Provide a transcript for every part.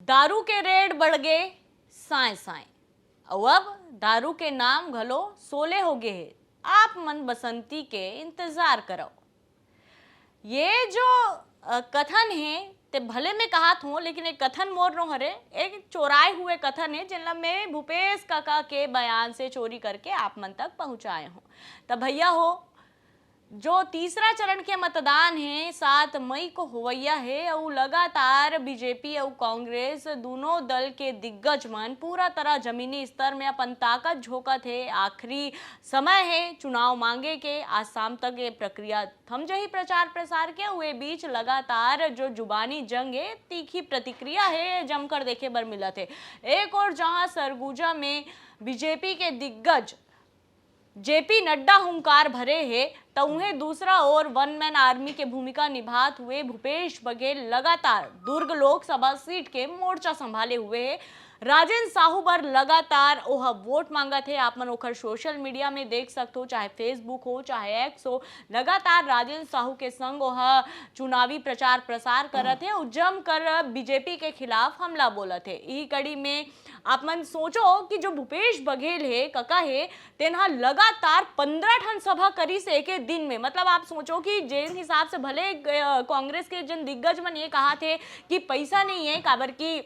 दारू के रेट बढ़ गए साए साए। और अब दारू के नाम घलो सोले हो गए है। आप मन बसंती के इंतजार करो। ये जो कथन है ते भले में कहात हूँ, लेकिन एक कथन मोर नो हरे एक चोराए हुए कथन है जिनला मैं भूपेश काका के बयान से चोरी करके आप मन तक पहुंचाए हूँ। तब भैया हो, जो तीसरा चरण के मतदान है 7 मई को हुवैया है और लगातार बीजेपी और कांग्रेस दोनों दल के दिग्गज मन पूरा तरह जमीनी स्तर में अपन ताकत झोंकत है। आखिरी समय है चुनाव मांगे के। आज शाम तक ये प्रक्रिया थम जही प्रचार प्रसार के हुए बीच लगातार जो जुबानी जंग है, तीखी प्रतिक्रिया है जमकर देखे बर मिलत है। एक और जहां सरगुजा में बीजेपी के दिग्गज जेपी नड्डा हुंकार भरे है, तो उन्हें दूसरा और वन मैन आर्मी के भूमिका निभात हुए भूपेश बघेल लगातार दुर्ग लोकसभा सीट के मोर्चा संभाले हुए है। राजेंद्र साहू पर लगातार ओह वोट मांगत है। आप मन ओखर सोशल मीडिया में देख सकते हो, चाहे फेसबुक हो चाहे एक्स हो, लगातार राजेंद्र साहू के संग ओह चुनावी प्रचार प्रसार करत है और जम कर बीजेपी के खिलाफ हमला बोलत है। यही कड़ी में आप मन सोचो कि जो भूपेश बघेल है कका है तेना लगातार 15 ठन सभा करी से एक दिन में। मतलब आप सोचो कि जिस हिसाब से भले कांग्रेस के जन दिग्गज मन ये कहा थे कि पैसा नहीं है, काबर की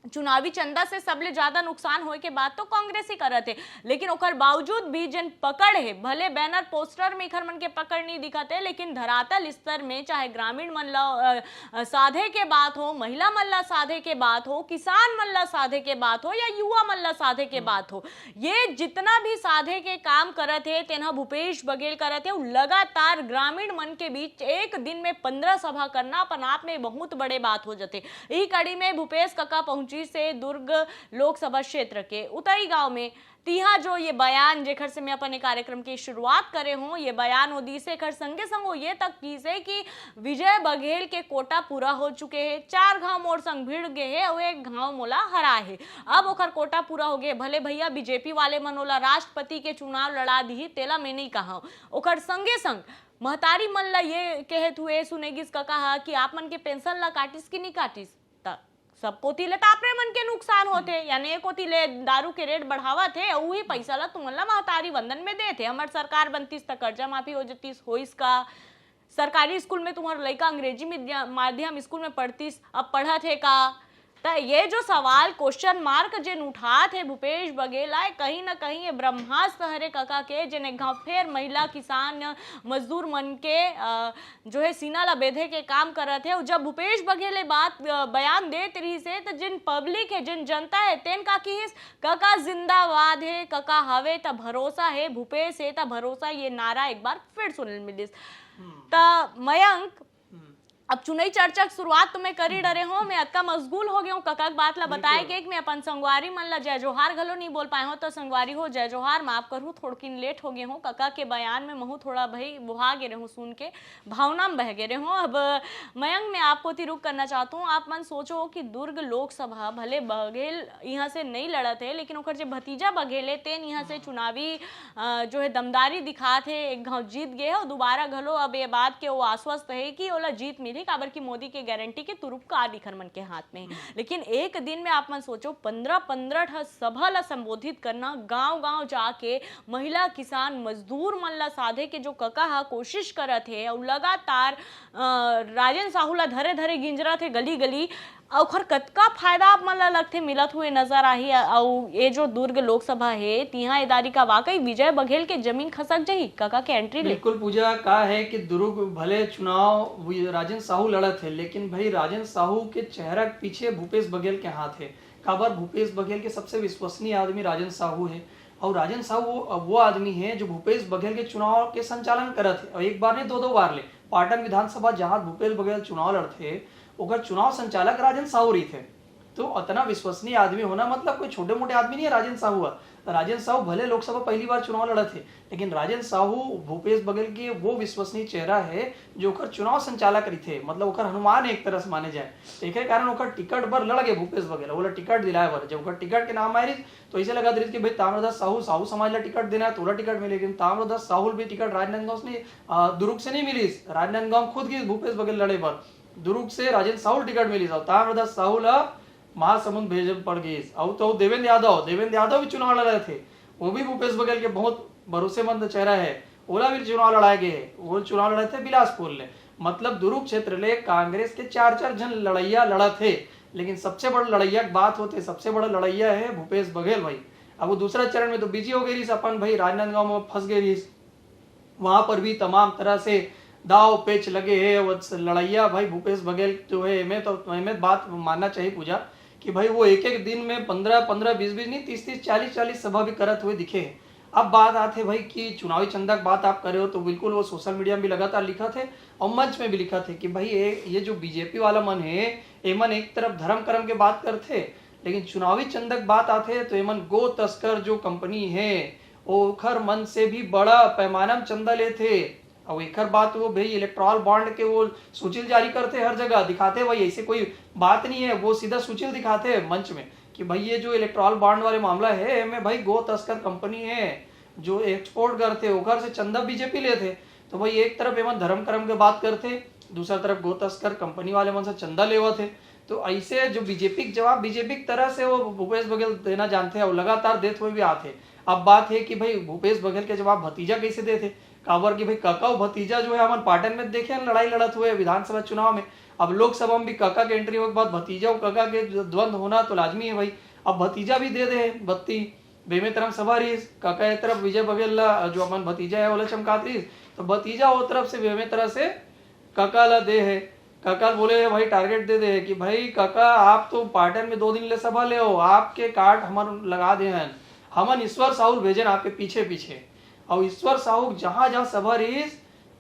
चुनावी चंदा से सबले ज्यादा नुकसान होए के बाद तो कांग्रेस ही करत है, लेकिन ओकर बावजूद भी जन पकड़ है, भले बैनर पोस्टर में इखर मन के पकड़ नहीं दिखत है, लेकिन धरातल स्तर में चाहे ग्रामीण मन ला साधे के बात हो, महिला मन ला साधे के बात हो, किसान मन ला साधे के बात हो या युवा मन ला साधे के बात हो, ये जितना भी साधे के काम करत है तेना भूपेश बघेल करत है। लगातार ग्रामीण मन के बीच एक दिन में 15 सभा करना अपन आप में बहुत बड़े बात हो जाते। यही कड़ी में भूपेश काका पहुंची से दुर्ग लोकसभा क्षेत्र के उतई गांव में तिहा जो ये बयान जेखर से मैं अपने कार्यक्रम की शुरुआत करे हूँ, ये बयान ओदी से खर संगे संग ये तक की से कि विजय बघेल के कोटा पूरा हो चुके हैं। 4 गांव मोर संग भिड़ गए है और एक गांव मोला हरा है। अब ओखर कोटा पूरा हो गए। भले भैया बीजेपी वाले मनोला राष्ट्रपति के चुनाव लड़ा दी, तेला मैं नहीं कहा। ओखर संगे संग महतारी मन ला ये कहत हुए सुनेगिस का कहा कि आप मन के पेंशन ला काटिस कि नहीं काटिस, सब कोती ले तापरे मन के नुकसान होते, यानी एक कोती ले दारू के रेट बढ़ावा थे और वही पैसा ला तुमन ला महतारी वंदन में देते। हमार सरकार बनतीस तक कर्जा माफी हो जतीस, होइस का सरकारी स्कूल में तुम्हारा लड़का अंग्रेजी माध्यम स्कूल में पढ़तीस, अब पढ़ा थे का। तो ये जो सवाल क्वेश्चन मार्क जिन उठा थे भूपेश बघेल आए, कहीं ना कहीं ये ब्रह्मास्त्र हरे काका के जिन्हें फिर महिला किसान मजदूर मन के जो है सीना ला बेधे के काम करत है। और जब भूपेश बघेल बात बयान देत रही से तो जिन पब्लिक है, जिन जनता है, तेन का की काका जिंदाबाद है, काका हवे त भरोसा है, भूपेश है त भरोसा, ये नारा एक बार फिर सुनने मिलिस। त मयंक, अब चुनावी चर्चा की शुरुआत तो मैं कर ही डरे हूँ, मैं अक्का मशगूल हो गया हूँ। काका बात ला बताए कि मैं अपन संगवारी मन ला जय जोहार घलो नहीं बोल पाए हो, तो संगवारी हो जय जोहार, माफ करूँ थोड़किन लेट हो गए हूँ। काका के बयान में महू थोड़ा भाई बुहा गे रहे हूँ, सुन के भावना में बह गे रहे हूँ। अब मयंक मैं आपको तिरुक करना चाहता हूँ। आप मन सोचो कि दुर्ग लोकसभा भले बघेल यहाँ से नहीं लड़त है, लेकिन ओकर जो भतीजा बघेल है तेन यहाँ से चुनावी जो है दमदारी दिखा थे, एक गाँव जीत गए और दोबारा घलो अब ये बात के वो आश्वस्त है कि ओला जीत मिली, काबर की मोदी के गारंटी के तुरुप का दिखर मन के हाथ में। लेकिन एक दिन में आप मन सोचो 15 सभा ला संबोधित करना, गांव गांव जाके महिला किसान मजदूर मन ला साधे के जो कका हा कोशिश करत है और लगातार राजेंद्र साहू ला धरे धरे गिंजरा थे गली गली, और कतका फायदा आप मन ला लगते मिलत हुए नजर आही। और ये जो दुर्ग लोकसभा है तिहा इदारी का वाकई विजय बघेल के जमीन खसक जही काका के एंट्री ले। बिल्कुल पूजा का है कि दुर्ग भले चुनाव राजेंद्र साहू लड़त है, लेकिन भाई राजेंद्र साहू के चेहरा के पीछे भूपेश बघेल के हाथ है। काबर भूपेश बघेल के सबसे विश्वसनीय आदमी राजेंद्र साहू है, और राजेंद्र साहू वो आदमी है जो भूपेश बघेल के चुनाव के संचालन करत है। और एक बार नहीं 2 बार ले पाटन विधानसभा जहां भूपेश बघेल चुनाव लड़ते ओकर चुनाव संचालक राजेंद्र साहू रही थे। तो उतना विश्वसनीय आदमी होना मतलब कोई छोटे मोटे आदमी नहीं है राजेंद्र साहू। राजेंद्र साहू भले लोकसभा पहली बार चुनाव लड़े थे, लेकिन राजेंद्र साहू भूपेश बघेल के वो विश्वसनीय चेहरा है जो ओकर चुनाव संचालक रही थे, मतलब ओकर हनुमान एक तरह से माने जाए। एक कारण ओकर टिकट पर लड़ गए भूपेश बघेल, बोला टिकट दिलाए बर। जब ओकर टिकट के नाम आए तो ऐसे लगा रही कि भाई ताम्रदास साहू साहू समाज ला टिकट देना है, तोला टिकट मिले, लेकिन ताम्रदास साहू भी टिकट राजनांदगांव से दुर्ग से नहीं मिली। राजनांदगांव खुद की भूपेश बघेल लड़े पर दुर्ग से राजेंद्र साहू टिकट मिली, ताम्रदास साहू ला महासमुंद भेजे पड़ गई। अब तो देवेंद्र यादव भी चुनाव लड़ रहे थे, वो भी भूपेश बघेल के बहुत भरोसेमंद चेहरा है, ओला भी चुनाव लड़ाए गए, वो चुनाव लड़े थे बिलासपुर ले। मतलब दुर्ग क्षेत्र ले कांग्रेस के 4 जन लड़ैया लड़ा थे, लेकिन सबसे बड़ा लड़ैया की बात होते, सबसे बड़ा लड़ैया है भूपेश बघेल भाई। अब वो दूसरा चरण में तो बिजी हो गई अपन भाई, राजनांदगांव में फंस गई, वहां पर भी तमाम तरह से दाव पेच लगे है। वो लड़ैया भाई भूपेश बघेल जो है, हमें बात मानना चाहिए पूजा कि भाई वो एक एक दिन में 15-15, 20-20 नहीं 30-30, 40-40 सभा भी करत हुए दिखे। अब बात आते भाई कि चुनावी चंदा की बात आप कर रहे हो, तो बिल्कुल वो सोशल मीडिया में भी लगातार लिखा थे और मंच में भी लिखा थे कि भाई ये जो बीजेपी वाला मन है, एमन एक तरफ धर्म कर्म के बात करते, लेकिन चुनावी चंदा की बात आते तो एमन गो तस्कर जो कंपनी है ओखर मन से भी बड़ा पैमाना में चंदा लेते। और एक बात वो भाई इलेक्ट्रॉल बॉन्ड के वो सूचिल जारी करते, हर जगह दिखाते भाई, ऐसे कोई बात नहीं है, वो सीधा सूचिल दिखाते मंच में कि भाई ये जो इलेक्ट्रॉल बॉन्ड वाले मामला है में भाई गो तस्कर कंपनी है जो एक्सपोर्ट करते, ओखर से चंदा बीजेपी लेते। तो भाई एक तरफ एमन धर्म कर्म के बात करते, दूसरा तरफ गो तस्कर कंपनी वाले मन से चंदा लेवा थे। तो ऐसे जो बीजेपी के जवाब बीजेपी की तरह से वो भूपेश बघेल देना जानते हैं और लगातार देते हुए भी आते। अब बात है कि भाई भूपेश बघेल के जवाब भतीजा कैसे देते, काबर की भाई काका और भतीजा जो है हमन पाटन में देखे लड़ाई लड़त हुए विधानसभा चुनाव में। अब लोकसभा में भी काका के एंट्री के बाद भतीजा और काका के द्वंद होना तो लाजमी है भाई। अब भतीजा भी दे दे बत्ती बेमे तरफ सभा रही, काका एक तरफ विजय बघेल जो अपन भतीजा है ओला चमकात रही, तो भतीजा वो तरफ से बेमे तरह से काका ला दे है। काका बोले भाई टारगेट दे दे कि भाई काका आप तो पाटन में 2 दिन ले सभा ले हो, आपके कार्ड हमन लगा दे हैं, हमन ईश्वर साहू भेजन आपके पीछे पीछे। और ईश्वर साहू जहां जहां सभा रही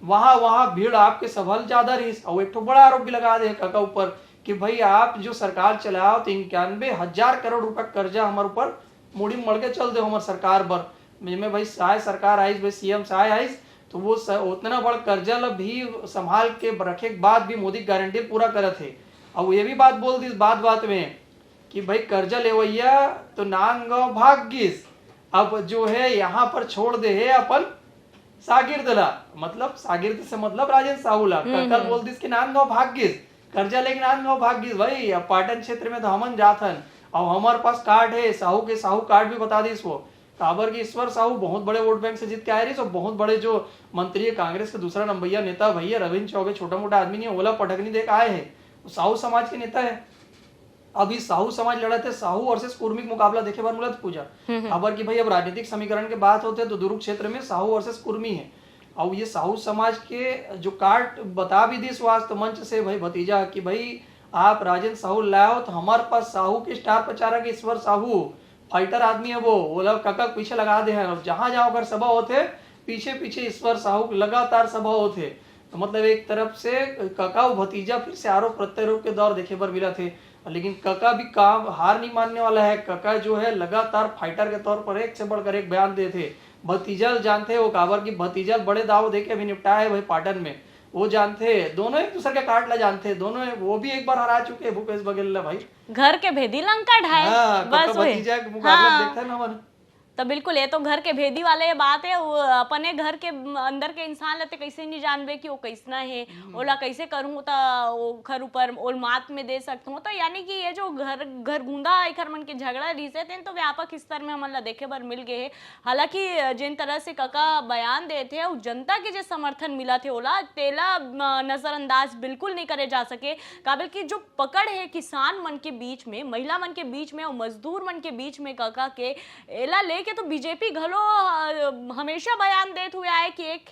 वहां वहां भीड़ आपके सभा ज्यादा रही। और एक तो बड़ा आरोप भी लगा दे काका ऊपर कि भाई आप जो सरकार चलाओ तो 91,000 करोड़ रुपया कर्जा हमारे ऊपर मुड़ी मड़ के चल दे हमारे सरकार पर में भाई सहाय सरकार आई, भाई सीएम सहाय आई, तो वो उतना बड़ा कर्जा ला भी संभाल के रखे के बाद भी मोदी गारंटी पूरा करे थे। और ये भी बात बोल दी बात में कि भाई कर्जा लेवैया तो नांदगांव भाग गिस, अब जो है यहाँ पर छोड़ दे है अपन सागिर्द ला, मतलब सागिर्द से मतलब राजेंद्र साहू ला। कल बोल दी कि नांदगांव भाग गिस कर्जा लेके नांदगांव भाग गिस भाई। अब पाटन क्षेत्र में तो हमन जाथन और हमारे पास कार्ड है, साहू के साहू कार्ड भी बता दी वो काबर की ईश्वर साहू बहुत बड़े वोट बैंक से जीत के आए रही, तो बहुत बड़े जो मंत्री है कांग्रेस के दूसरा नंबरिया नेता भैया रविंद्र चौबे, छोटा मोटा आदमी नहीं, ओला पटकनी देख आए हैं, तो साहू समाज के नेता है। अभी साहू समाज लड़ा थे, साहू वर्सेस कुर्मी का मुकाबला देखे बार मिला था पूजा। खबर की भाई अब राजनीतिक समीकरण के बात होते हैं तो दुर्ग क्षेत्र में साहू वर्सेस कुर्मी है। और ये साहू समाज के जो कार्ड बता भी दी स्वास्थ्य मंच से भाई भतीजा कि भाई आप राजेंद्र साहू लाओ तो हमारे पास साहू के स्टार प्रचारक ईश्वर साहू फाइटर आदमी है, वो काका पीछे लगा दे हैं। और जहां जहां अगर सभा होते पीछे पीछे ईश्वर साहू लगातार सभा होते, तो मतलब एक तरफ से काका और भतीजा फिर से आरोप प्रत्यारोप के दौर देखे पर मिला थे। लेकिन काका भी काम हार नहीं मानने वाला है, काका जो है लगातार फाइटर के तौर पर एक से बढ़कर एक बयान देते। भतीजा जानते हैं वो काबर की भतीजा बड़े दाव देके अभी निपटाया है भाई पाटन में, वो जानते हैं दोनों एक दूसरे का काट ला जानते हैं दोनों, वो भी एक बार हरा चुके हैं भूपेश बघेल भाई। घर के भेदी लंका ढाए बस भतीजा के मुकाबला देखता है ना मन। तो बिल्कुल ये तो घर के भेदी वाले बात है। वो अपने घर के अंदर के इंसान लेते कैसे नहीं जानबे कि वो कैसना है, ओला कैसे करूँ तो वो घर ऊपर ओल मात में दे सकता हूँ। तो यानी कि ये जो घर गूंदा एक मन के झगड़ा रिसे थे तो व्यापक स्तर में हमला देखे बर मिल गए है। हालांकि जिन तरह से काका बयान दे थे और जनता के जो समर्थन मिला थे ओला तेला नजरअंदाज बिल्कुल नहीं करे जा सके। काबिल की जो पकड़ है किसान मन के बीच में, महिला मन के बीच में और मजदूर मन के बीच में काका के एला ले तो बीजेपी घलो हमेशा बयान देते हुए आए कि एक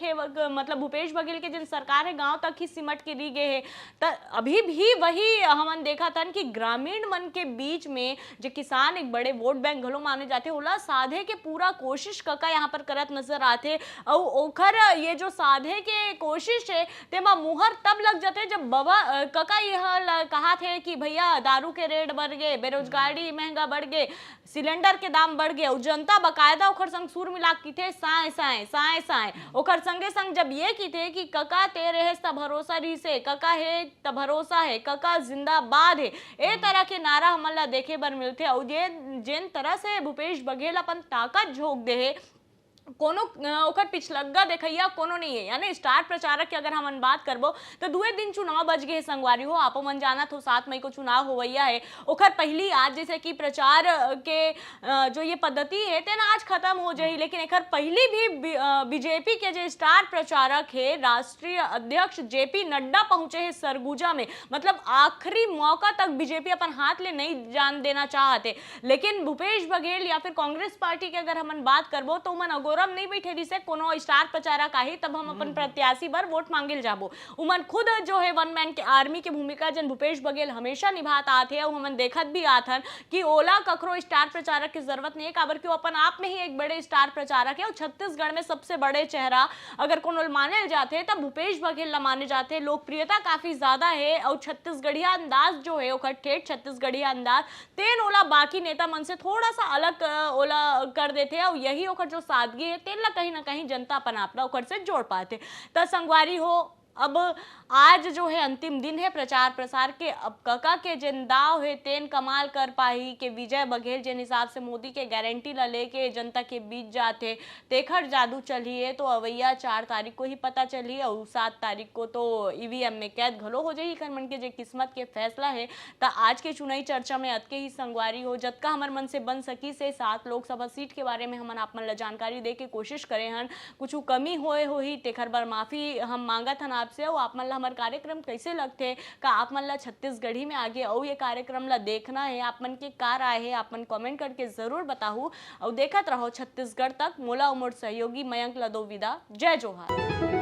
मतलब भूपेश बघेल के जिन सरकार है गांव तक ही सिमट के दी गए है। तो अभी भी वही हमन देखा था कि ग्रामीण मन के बीच में जो किसान एक बड़े वोट बैंक घलो माने जाते ओला साधे के पूरा कोशिश काका यहाँ पर करत नजर आते। और ओखर ये जो साधे के कोशिश है तेमा मुहर तब लग जाते जब बाबा काका यह कहा थे कि भैया दारू के रेट बढ़ गए, बेरोजगारी महंगा बढ़ गए, सिलेंडर के दाम बढ़ गए, जनता बकायदा ओखर संग सुर मिला की थे साए साए साए साए। ओखर संगे संग जब ये की थे कि काका तेरे है ता भरोसा रही से, काका है ता भरोसा है, काका जिंदाबाद है, ए तरह के नारा हमला देखे बर मिलते। और ये जिन तरह से भूपेश बघेल अपन ताकत झोंक दे है कोनो ओकर पिछलग्गा देखैया कोनो नहीं है। यानी स्टार प्रचारक की अगर हम बात करबो तो दुए दिन चुनाव बच गए संगवारी हो। आपो मन जानत हो 7 मई को चुनाव होवैया है। ओकर पहली आज जैसे कि प्रचार के जो ये पद्धति है तेन आज खत्म हो जाही, लेकिन एकर पहली भी बीजेपी के जो स्टार प्रचारक है राष्ट्रीय अध्यक्ष जेपी नड्डा पहुंचे है सरगुजा में। मतलब आखिरी मौका तक बीजेपी अपन हाथ ले नहीं जान देना चाहते, लेकिन भूपेश बघेल या फिर कांग्रेस पार्टी के अगर हम बात करबो तो मन अगोरम नहीं बैठे दिसे कोनो स्टार प्रचारक आई तब हम अपन प्रत्याशी बर वोट मांगिल जाबो। उमन खुद जो है वन मैन के आर्मी की भूमिका जन भूपेश बघेल हमेशा निभात आते हैं, हमन देखत भी आथन कि ओला ककरो स्टार प्रचारक की जरूरत नहीं है, काबर कि अपन आप में ही एक बड़े स्टार प्रचारक है और छत्तीसगढ़ में सबसे बड़े चेहरा अगर कोनो माने जाते हैं तब भूपेश बघेल ला माने जाते हैं। लोकप्रियता काफी ज्यादा है और छत्तीसगढ़िया अंदाज जो है ओकर ठेठ छत्तीसगढ़िया अंदाज तेन ओला बाकी नेता मन से थोड़ा सा अलग ओला कर देते हैं और यही ओकर जो सादगी है तेन ला कहीं ना कहीं जनता अपन आपला ओकर से जोड़ पाते। त संगवारी हो अब आज जो है अंतिम दिन है प्रचार प्रसार के। अब कका के जिन दाव है तेन कमाल कर पाही कि विजय बघेल जिन हिसाब से मोदी के गारंटी ला लेके जनता के बीच जाते तेखर जादू चली है। तो अवैया 4 तारीख को ही पता चली और 7 तारीख को तो ईवीएम में कैद घलो हो जाही कर मन के जे किस्मत के फैसला है। त आज के चुनावी चर्चा में अतके ही संगवारी हो जतका हमर मन से बन सकी से 7 लोकसभा सीट के बारे में हमन आप मन ला जानकारी दे के कोशिश करे हन। कुछ कमी होए होही तेखर बर माफी हम मांगत हन आपसे। और आप मन ला हमार कार्यक्रम कैसे लगते का आप मन ला छत्तीसगढ़ी में आगे और ये कार्यक्रम ला देखना है आप मन के कार आए है आप मन कमेंट करके जरूर बताहू और देखत रहो छत्तीसगढ़ तक। मोला उमर सहयोगी मयंक लदो विदा। जय जोहार।